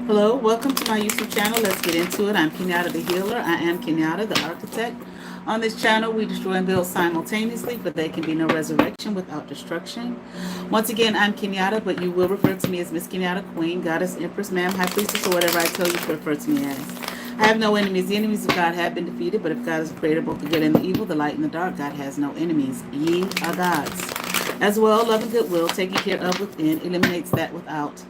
Hello, welcome to my YouTube channel. Let's get into it. I'm Kenyatta the Healer. I am Kenyatta the Architect. On this channel, we destroy and build simultaneously, but there can be no resurrection without destruction. Once again, I'm Kenyatta, but you will refer to me as Miss Kenyatta, Queen, Goddess, Empress, Ma'am, High Priestess, or whatever I tell you to refer to me as. I have no enemies. The enemies of God have been defeated, but if God is the creator of both the good and the evil, the light and the dark, God has no enemies. Ye are gods. As well, love and goodwill, taken care of within, eliminates that without.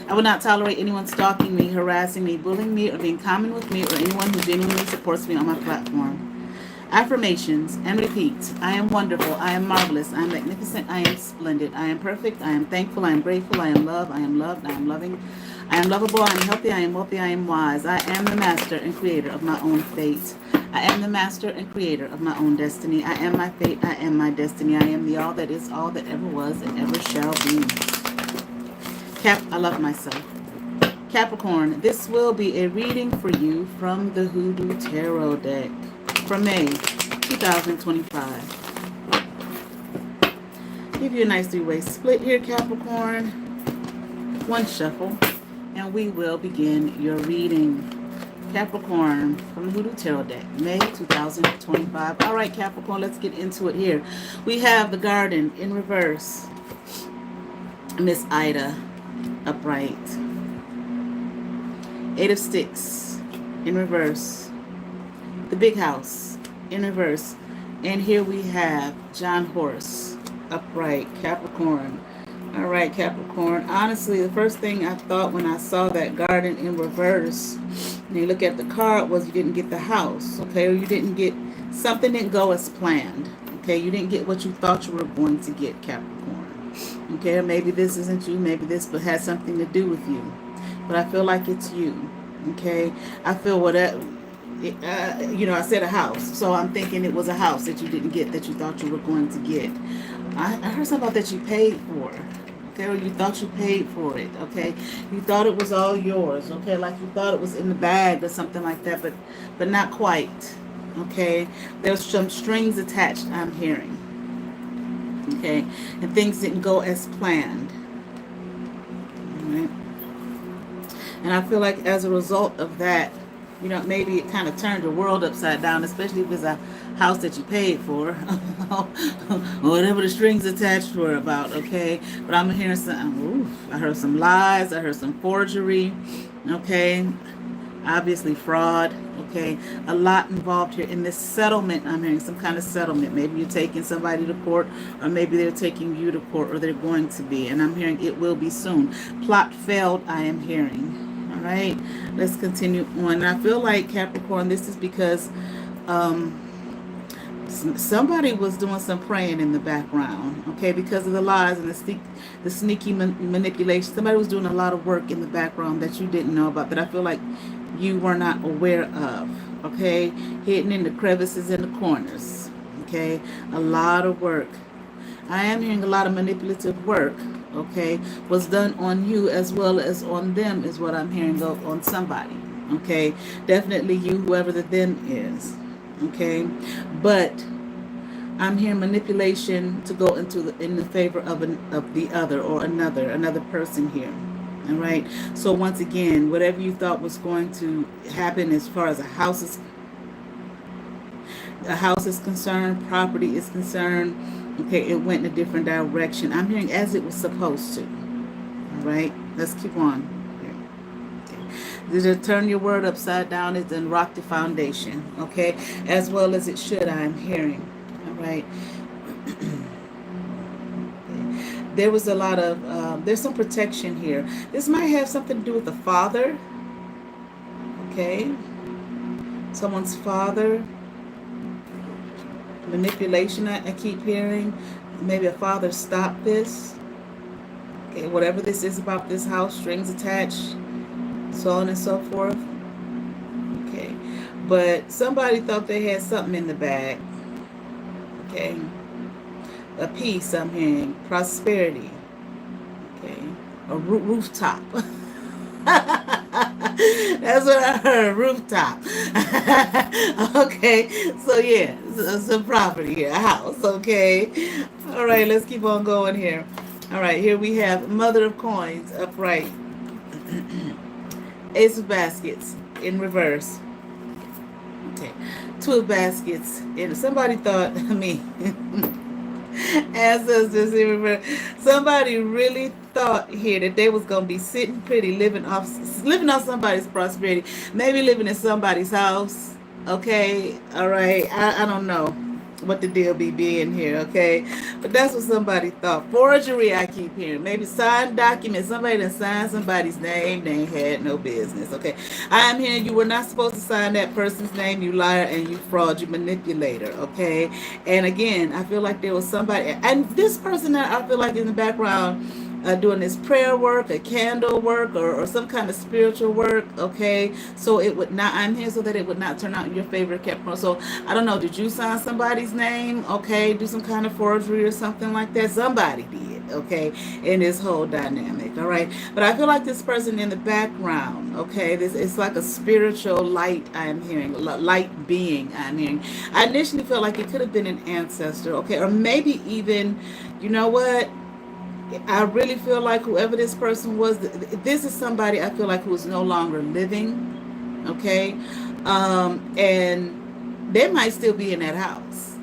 I will not tolerate anyone stalking me, harassing me, bullying me, or being common with me, or anyone who genuinely supports me on my platform. Affirmations and repeat. I am wonderful. I am marvelous. I am magnificent. I am splendid. I am perfect. I am thankful. I am grateful. I am loved. I am loved. I am loving. I am lovable. I am healthy. I am wealthy. I am wise. I am the master and creator of my own fate. I am the master and creator of my own destiny. I am my fate. I am my destiny. I am the all that is, all that ever was, and ever shall be. I love myself. Capricorn, this will be a reading for you from the Hoodoo Tarot deck for May 2025. Give you a nice three-way split here, Capricorn. One shuffle, and we will begin your reading. Capricorn from the Hoodoo Tarot deck, May 2025. All right, Capricorn, let's get into it here. We have the Garden in reverse. Miss Ida. Upright. Eight of Sticks in reverse. The Big House in reverse. And here we have John Horse upright. Capricorn. All right, Capricorn. Honestly, the first thing I thought when I saw that Garden in reverse, and you look at the card, was you didn't get the house, okay? Or you didn't get, something didn't go as planned, okay? You didn't get what you thought you were going to get, Capricorn. Okay, maybe this isn't you, maybe this but has something to do with you. But I feel like it's you. Okay, I feel whatever. I said a house, so I'm thinking it was a house that you didn't get that you thought you were going to get. I heard something about that you paid for. Okay, or you thought you paid for it. Okay, you thought it was all yours. Okay, like you thought it was in the bag or something like that, but not quite. Okay, there's some strings attached, I'm hearing. Okay, and things didn't go as planned. All right. And I feel like as a result of that, maybe it kind of turned your world upside down, especially if it's a house that you paid for, or whatever the strings attached were about, okay? But I'm hearing I heard some lies, I heard some forgery, okay? Obviously fraud, okay? A lot involved here in this settlement. I'm hearing some kind of settlement. Maybe you're taking somebody to court, or maybe they're taking you to court, or they're going to be. And I'm hearing it will be soon. Plot failed, I am hearing. All right, let's continue on. And I feel like, Capricorn, this is because somebody was doing some praying in the background, okay, because of the lies and the sneaky manipulation. Somebody was doing a lot of work in the background that you didn't know about, that I feel like you were not aware of, okay, hidden in the crevices and the corners, okay, a lot of work. I am hearing a lot of manipulative work, okay, was done on you as well as on them, is what I'm hearing, on somebody, okay, definitely you, whoever the them is, okay, but I'm hearing manipulation to go in the favor of the other, or another person here. All right. So once again, whatever you thought was going to happen as far as a house is concerned, property is concerned, okay, it went in a different direction. I'm hearing as it was supposed to. All right. Let's keep on. Okay. To turn your word upside down is then rock the foundation, okay, as well as it should, I'm hearing. All right. There was a lot of, there's some protection here. This might have something to do with the father. Okay. Someone's father. Manipulation, I keep hearing. Maybe a father stopped this. Okay, whatever this is about this house, strings attached, so on and so forth. Okay. But somebody thought they had something in the bag. Okay. A peace, I'm hearing. Prosperity. Okay. A rooftop. That's what I heard. Rooftop. Okay. So yeah, some property here. A house. Okay. All right. Let's keep on going here. All right. Here we have Mother of Coins upright. Ace of Baskets in reverse. Okay. Two of Baskets. And somebody thought, me, ancestors in reverse. Somebody really thought here that they was gonna be sitting pretty, living off somebody's prosperity, maybe living in somebody's house. Okay, all right. I don't know what the deal be being here, okay? But that's what somebody thought. Forgery, I keep hearing. Maybe signed documents. Somebody done signed somebody's name. They had no business, okay? I am hearing you were not supposed to sign that person's name, you liar and you fraud, you manipulator, okay? And again, I feel like there was somebody, and this person that I feel like in the background, doing this prayer work, a candle work, or some kind of spiritual work, okay? So it would not, I'm here so that it would not turn out in your favor, Capricorn. So I don't know, did you sign somebody's name, okay? Do some kind of forgery or something like that? Somebody did, okay? In this whole dynamic, all right? But I feel like this person in the background, okay? This it's like a spiritual light I'm hearing, light being I'm hearing. I initially felt like it could have been an ancestor, okay? Or maybe even, you know what? I really feel like whoever this person was, this is somebody I feel like who is no longer living, okay? And they might still be in that house,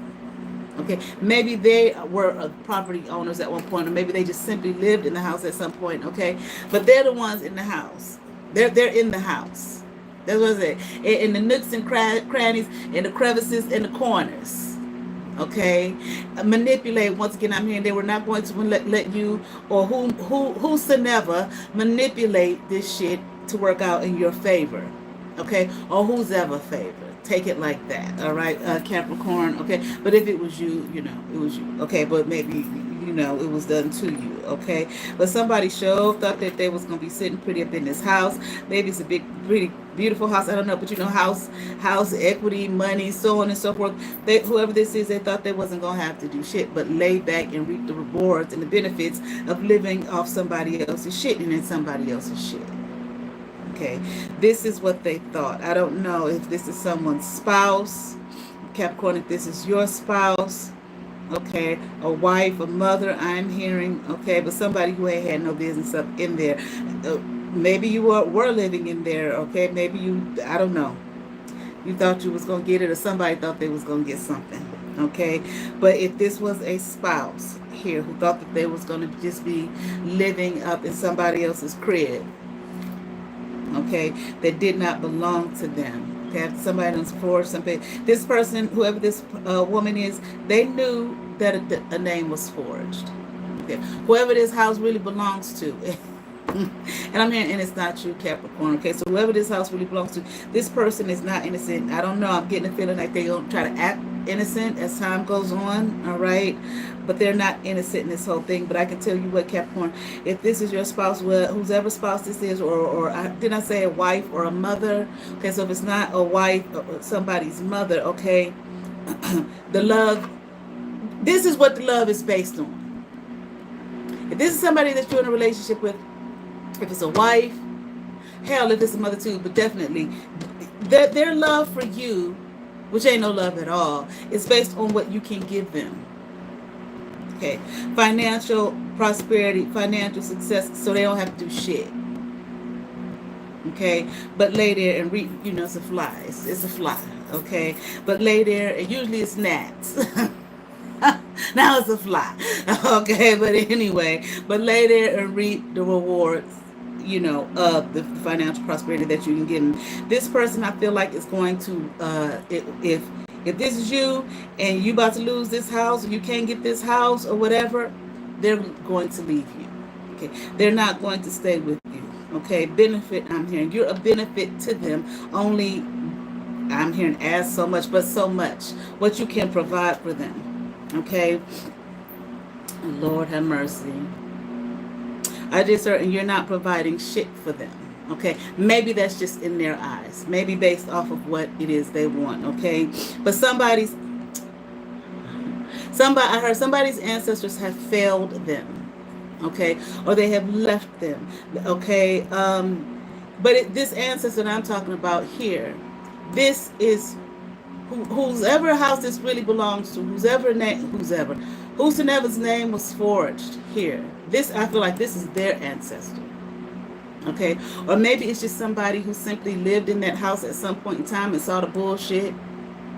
okay? Maybe they were property owners at one point, or maybe they just simply lived in the house at some point, okay? But they're the ones in the house. They're in the house. That's what I say. In the nooks and crannies, in the crevices, in the corners. Okay, manipulate. Once again, I'm hearing they were not going to let you or whosoever manipulate this shit to work out in your favor. Okay, or whose ever favor. Take it like that. All right, Capricorn. Okay, but if it was you, you know, it was you. Okay, but maybe you know it was done to you. Okay, but somebody thought that they was gonna be sitting pretty up in this house. Maybe it's a big, pretty beautiful house. I don't know, but you know, house equity, money, so on and so forth. Whoever this is, they thought they wasn't gonna have to do shit but lay back and reap the rewards and the benefits of living off somebody else's shit and in somebody else's shit. Okay, this is what they thought. I don't know if this is someone's spouse, Capricorn, if this is your spouse, okay, a wife, a mother, I'm hearing, okay, but somebody who ain't had no business up in there. Maybe you were living in there, okay, maybe you, I don't know. You thought you was going to get it, or somebody thought they was going to get something, okay? But if this was a spouse here who thought that they was going to just be living up in somebody else's crib, okay, that did not belong to them, okay, somebody else forged something. This person, whoever this woman is, they knew that a name was forged, okay, whoever this house really belongs to. And I'm hearing, and it's not you, Capricorn, okay? So whoever this house really belongs to, this person is not innocent. I don't know. I'm getting a feeling like they're going to try to act innocent as time goes on, all right? But they're not innocent in this whole thing. But I can tell you what, Capricorn, if this is your spouse, well, whoever spouse this is, or did I say a wife or a mother? Okay, so if it's not a wife or somebody's mother, okay, the love, this is what the love is based on. If this is somebody that you're in a relationship with, if it's a wife, hell, if it's a mother too, but definitely their love for you, which ain't no love at all, is based on what you can give them. Okay, financial prosperity, financial success, so they don't have to do shit. Okay, but lay there and read, you know, it's a fly. It's a fly. Okay, but lay there, and usually it's gnats. Now it's a fly. Okay, but anyway, but lay there and reap the rewards, you know, of the financial prosperity that you can give them. This person, I feel like, is going to, if this is you and you about to lose this house, or you can't get this house or whatever, they're going to leave you. Okay, they're not going to stay with you. Okay, benefit, I'm hearing, you're a benefit to them. Only, I'm hearing, as so much, but so much what you can provide for them. Okay, Lord have mercy. I just heard, and you're not providing shit for them. Okay, maybe that's just in their eyes, maybe based off of what it is they want. Okay, but I heard somebody's ancestors have failed them. Okay, or they have left them. Okay, but this ancestor that I'm talking about here, this is whoever house this really belongs to, whosoever's name was forged here. This, I feel like this is their ancestor. Okay, or maybe it's just somebody who simply lived in that house at some point in time and saw the bullshit,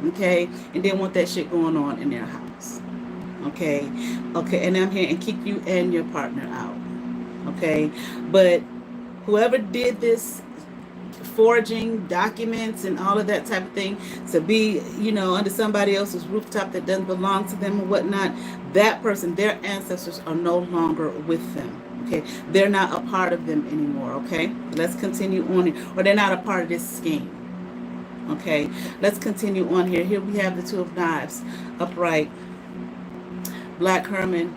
okay, and didn't want that shit going on in their house. Okay, okay, and I'm here and kick you and your partner out. Okay, but whoever did this forging documents and all of that type of thing to be, you know, under somebody else's rooftop that doesn't belong to them or whatnot, that person, their ancestors are no longer with them. Okay, they're not a part of them anymore. Okay, let's continue on here, or they're not a part of this scheme. Okay, let's continue on here. Here we have the Two of Knives upright, Black Herman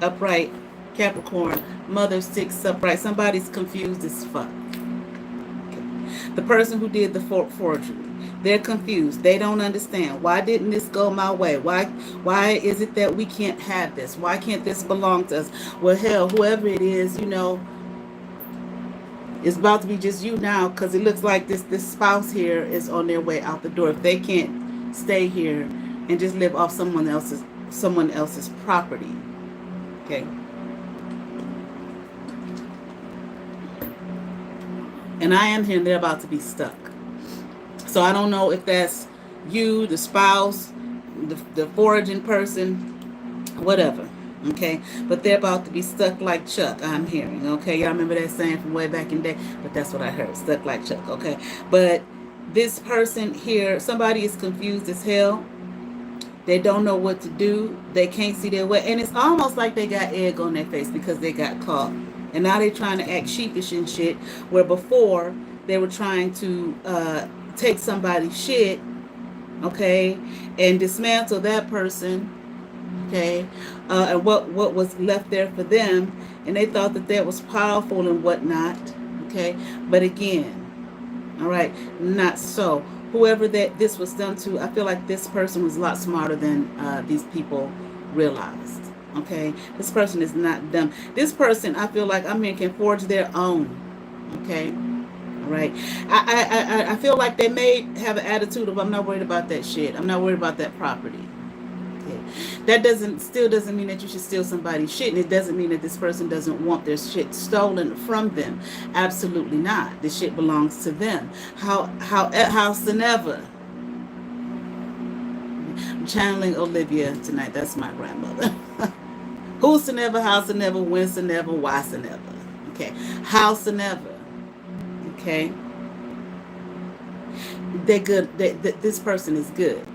upright, Capricorn, Mother Six upright. Somebody's confused as fuck. The person who did the forgery, they're confused. They don't understand. Why didn't this go my way? Why is it that we can't have this? Why can't this belong to us? Well, hell, whoever it is, you know, it's about to be just you now, because it looks like this spouse here is on their way out the door. If they can't stay here and just live off someone else's property. Okay. And I am here and they're about to be stuck. So I don't know if that's you, the spouse, the foraging person, whatever. Okay, but they're about to be stuck like Chuck, I'm hearing. Okay, y'all remember that saying from way back in the day? But that's what I heard, stuck like Chuck. Okay, but this person here, somebody is confused as hell. They don't know what to do. They can't see their way. And it's almost like they got egg on their face because they got caught. And now they're trying to act sheepish and shit, where before they were trying to take somebody's shit, okay, and dismantle that person, okay, and what was left there for them, and they thought that was powerful and whatnot, okay, but again, all right, not so. Whoever that this was done to, I feel like this person was a lot smarter than these people realized. Okay, this person is not dumb. This person, I feel like, can forge their own. Okay, right. I feel like they may have an attitude of, I'm not worried about that shit. I'm not worried about that property. Okay, that still doesn't mean that you should steal somebody's shit, and it doesn't mean that this person doesn't want their shit stolen from them. Absolutely not. The shit belongs to them. Howsoever. I'm channeling Olivia tonight. That's my grandmother. Whosoever, howsoever, whensoever, whysoever. Okay. Howsoever. Okay. They're good. This person is good.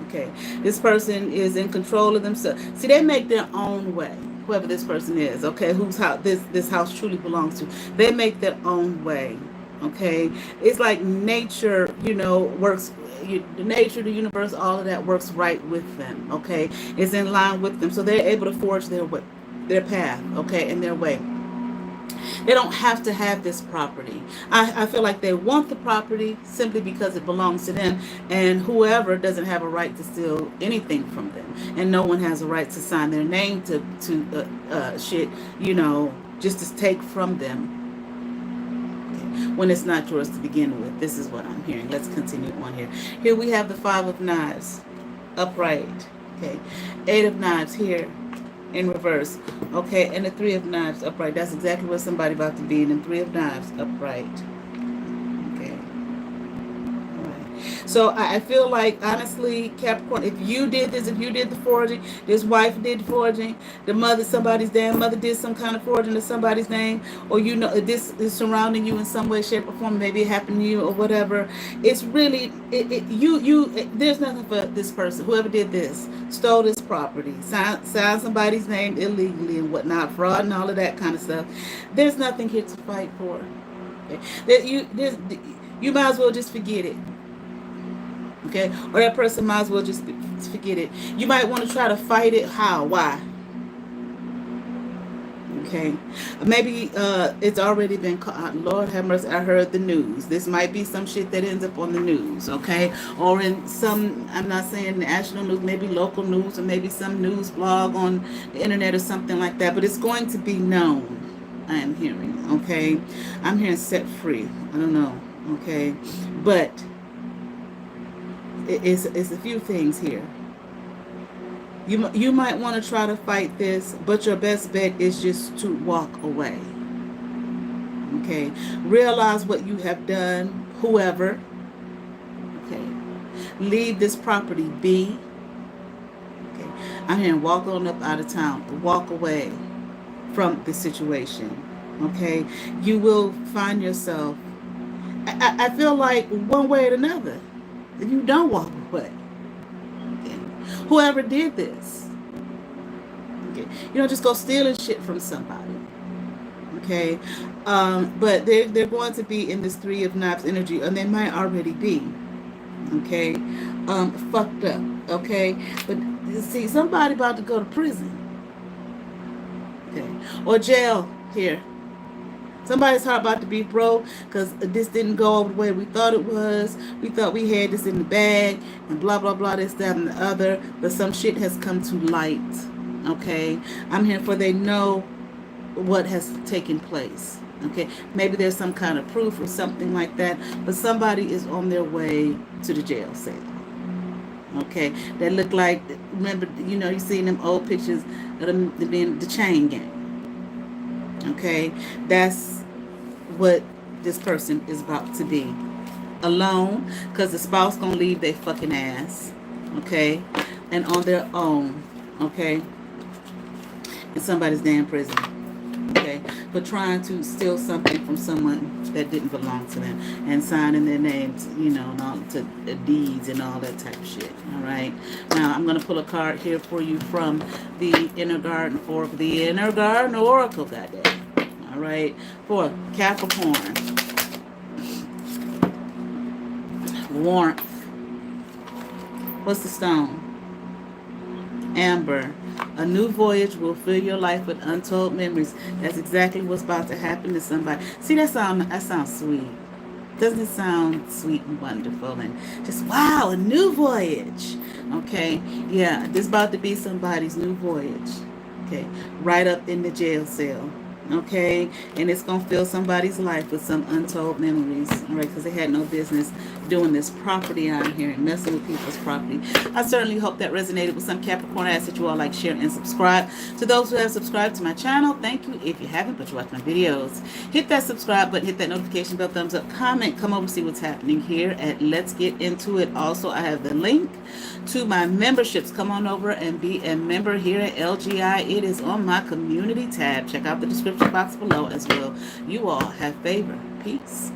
Okay. This person is in control of themselves. See, they make their own way. Whoever this person is. Okay. Whose house this house truly belongs to. They make their own way. Okay. It's like nature, you know, works. The nature, the universe, all of that works right with them. Okay, it's in line with them, so they're able to forge their path. Okay, and their way. They don't have to have this property. I feel like they want the property simply because it belongs to them, and whoever doesn't have a right to steal anything from them, and no one has a right to sign their name to shit, you know, just to take from them when it's not yours to begin with. This is what I'm hearing. Let's continue on here. Here we have the Five of Knives upright. Okay, Eight of Knives here in reverse. Okay, and the Three of Knives upright. That's exactly what somebody about to be in. And Three of Knives upright. Okay. All right. So I feel like, honestly, Capricorn, if you did this, if you did the forging, this wife did the forging, the mother, somebody's damn mother did some kind of forging to somebody's name, or you know, this is surrounding you in some way, shape, or form. Maybe it happened to you or whatever. It's really, there's nothing for this person. Whoever did this, stole this property, signed somebody's name illegally and whatnot, fraud and all of that kind of stuff. There's nothing here to fight for. Okay? You might as well just forget it. Okay, or that person might as well just forget it. You might want to try to fight it. How? Why? Okay, maybe it's already been caught. Lord have mercy, I heard the news. This might be some shit that ends up on the news, okay, or in some, I'm not saying national news, maybe local news, or maybe some news blog on the internet or something like that, but it's going to be known. I am hearing, okay, I'm hearing set free. I don't know, okay, but it's a few things here. You might want to try to fight this, but your best bet is just to walk away. Okay. Realize what you have done, whoever. Okay. Leave this property be. Okay. I'm here and walk on up out of town. Walk away from the situation. Okay. You will find yourself. I feel like one way or another, if you don't walk away. Okay. Whoever did this. Okay. You don't just go stealing shit from somebody. Okay. But they're going to be in this Three of Knives energy, and they might already be. Okay. Fucked up. Okay. But see, somebody about to go to prison. Okay. Or jail here. Somebody's heart about to be broke because this didn't go the way we thought it was. We thought we had this in the bag and blah, blah, blah, this, that, and the other. But some shit has come to light. Okay. I'm here for they know what has taken place. Okay. Maybe there's some kind of proof or something like that. But somebody is on their way to the jail cell. Okay. They look like, remember, you know, you seen them old pictures of them being the chain gang. Okay. That's what this person is about to be. Alone, because the spouse gonna leave their fucking ass. Okay. And on their own. Okay. In somebody's damn prison. Okay. For trying to steal something from someone that didn't belong to them. And signing their names, you know, and all to deeds and all that type of shit. Alright. Now I'm gonna pull a card here for you from the Inner Garden Oracle. The Inner Garden Oracle, goddamn. Alright. For Capricorn. Warmth. What's the stone? Amber. A new voyage will fill your life with untold memories. That's exactly what's about to happen to somebody. See, that sounds sweet. Doesn't it sound sweet and wonderful and just wow, a new voyage? Okay, yeah, this is about to be somebody's new voyage. Okay, right up in the jail cell. Okay, and it's gonna fill somebody's life with some untold memories. All right, because they had no business doing this property out here and messing with people's property. I certainly hope that resonated with some Capricorn. I ask that you all like, share, and subscribe. To those who have subscribed to my channel, thank you. If you haven't, but you watch my videos, hit that subscribe button, hit that notification bell, thumbs up, comment, come over, see what's happening here at Let's Get Into It. Also, I have the link to my memberships. Come on over and be a member here at LGI. It is on my community tab. Check out the description box below as well. You all have favor. Peace.